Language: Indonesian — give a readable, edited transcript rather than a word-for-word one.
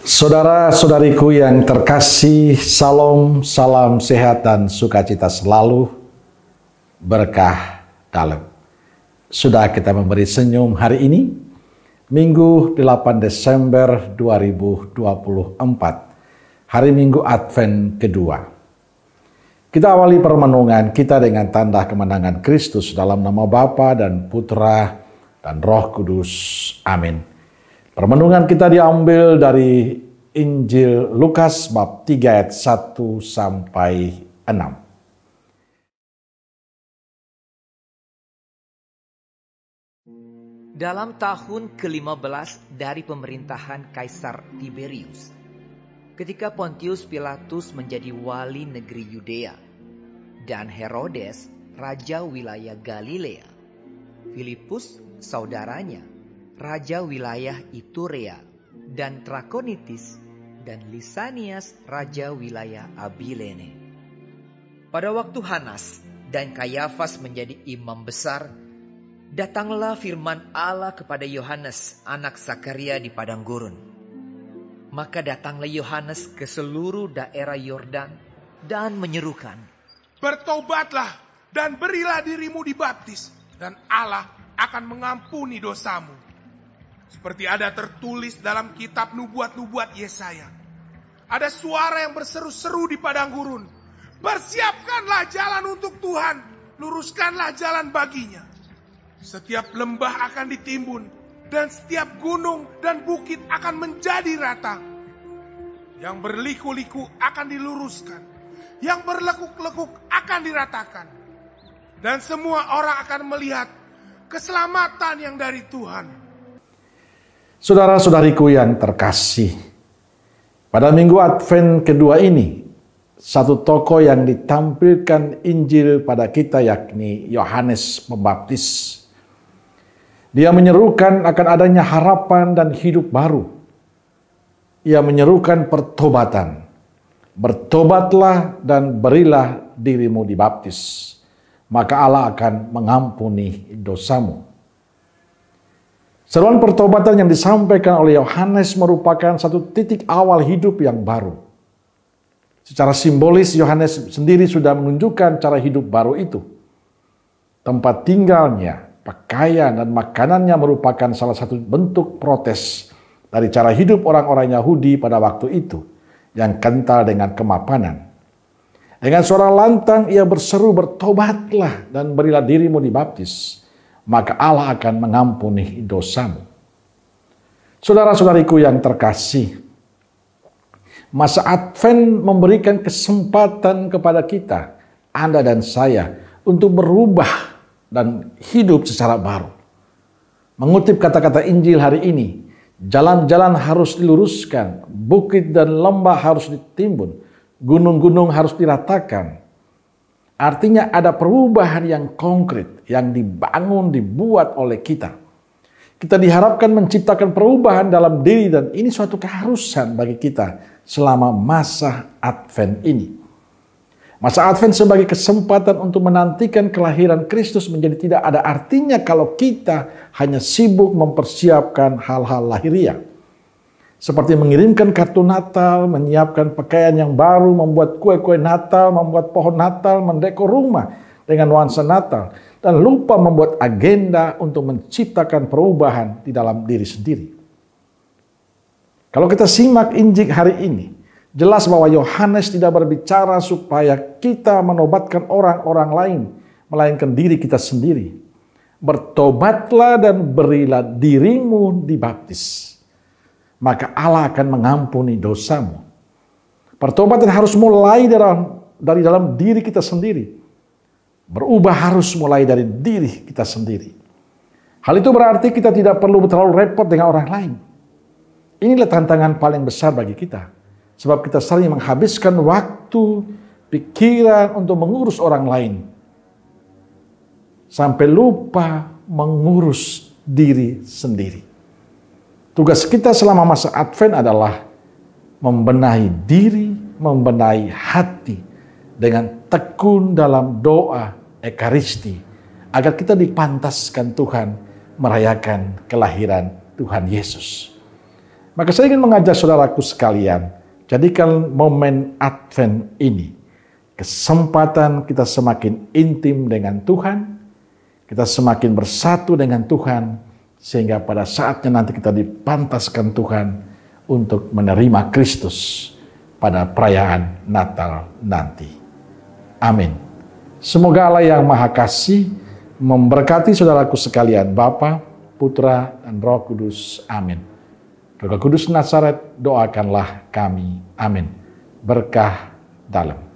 Saudara-saudariku yang terkasih, salam sehat dan sukacita selalu, berkah dalam. Sudah kita memberi senyum hari ini, Minggu 8 Desember 2024, hari Minggu Advent kedua. Kita awali permenungan kita dengan tanda kemenangan Kristus dalam nama Bapa dan Putra dan Roh Kudus. Amin. Permenungan kita diambil dari Injil Lukas bab 3 ayat 1 sampai 6. Dalam tahun ke-15 dari pemerintahan Kaisar Tiberius, ketika Pontius Pilatus menjadi wali negeri Yudea, dan Herodes, raja wilayah Galilea, Filipus, saudaranya, raja wilayah Iturea, dan Trakonitis, dan Lisanias, raja wilayah Abilene. Pada waktu Hanas dan Kayafas menjadi imam besar, datanglah firman Allah kepada Yohanes, anak Zakaria di padang gurun. Maka datanglah Yohanes ke seluruh daerah Yordan dan menyerukan, "Bertobatlah dan berilah dirimu dibaptis, dan Allah akan mengampuni dosamu. Seperti ada tertulis dalam kitab nubuat-nubuat Yesaya. Ada suara yang berseru-seru di padang gurun. Persiapkanlah jalan untuk Tuhan, luruskanlah jalan baginya. Setiap lembah akan ditimbun, dan setiap gunung dan bukit akan menjadi rata. Yang berliku-liku akan diluruskan, yang berlekuk-lekuk akan diratakan. Dan semua orang akan melihat keselamatan yang dari Tuhan." Saudara-saudariku yang terkasih, pada minggu Advent kedua ini, satu tokoh yang ditampilkan Injil pada kita yakni Yohanes Pembaptis. Dia menyerukan akan adanya harapan dan hidup baru. Ia menyerukan pertobatan. Bertobatlah dan berilah dirimu dibaptis, maka Allah akan mengampuni dosamu. Seruan pertobatan yang disampaikan oleh Yohanes merupakan satu titik awal hidup yang baru. Secara simbolis, Yohanes sendiri sudah menunjukkan cara hidup baru itu. Tempat tinggalnya, pakaian, dan makanannya merupakan salah satu bentuk protes dari cara hidup orang-orang Yahudi pada waktu itu yang kental dengan kemapanan. Dengan suara lantang ia berseru, "Bertobatlah dan berilah dirimu dibaptis, maka Allah akan mengampuni dosamu." Saudara-saudariku yang terkasih, masa Advent memberikan kesempatan kepada kita, Anda dan saya, untuk berubah dan hidup secara baru. Mengutip kata-kata Injil hari ini, jalan-jalan harus diluruskan, bukit dan lembah harus ditimbun, gunung-gunung harus diratakan. Artinya ada perubahan yang konkret, yang dibangun, dibuat oleh kita. Kita diharapkan menciptakan perubahan dalam diri, dan ini suatu keharusan bagi kita selama masa Advent ini. Masa Advent sebagai kesempatan untuk menantikan kelahiran Kristus menjadi tidak ada artinya kalau kita hanya sibuk mempersiapkan hal-hal lahiriah. Seperti mengirimkan kartu Natal, menyiapkan pakaian yang baru, membuat kue-kue Natal, membuat pohon Natal, mendekor rumah dengan nuansa Natal, dan lupa membuat agenda untuk menciptakan perubahan di dalam diri sendiri. Kalau kita simak Injil hari ini, jelas bahwa Yohanes tidak berbicara supaya kita menobatkan orang-orang lain, melainkan diri kita sendiri. Bertobatlah dan berilah dirimu dibaptis, maka Allah akan mengampuni dosamu. Pertobatan harus mulai dari dalam diri kita sendiri. Berubah harus mulai dari diri kita sendiri. Hal itu berarti kita tidak perlu terlalu repot dengan orang lain. Inilah tantangan paling besar bagi kita. Sebab kita sering menghabiskan waktu, pikiran untuk mengurus orang lain. Sampai lupa mengurus diri sendiri. Tugas kita selama masa Advent adalah membenahi diri, membenahi hati dengan tekun dalam doa Ekaristi, agar kita dipantaskan Tuhan merayakan kelahiran Tuhan Yesus. Maka saya ingin mengajak saudaraku sekalian, jadikan momen Advent ini kesempatan kita semakin intim dengan Tuhan, kita semakin bersatu dengan Tuhan, sehingga pada saatnya nanti kita dipantaskan Tuhan untuk menerima Kristus pada perayaan Natal nanti. Amin. Semoga Allah yang Maha Kasih memberkati saudaraku sekalian, Bapa, Putra, dan Roh Kudus. Amin. Roh Kudus Nazaret, doakanlah kami. Amin. Berkah dalam.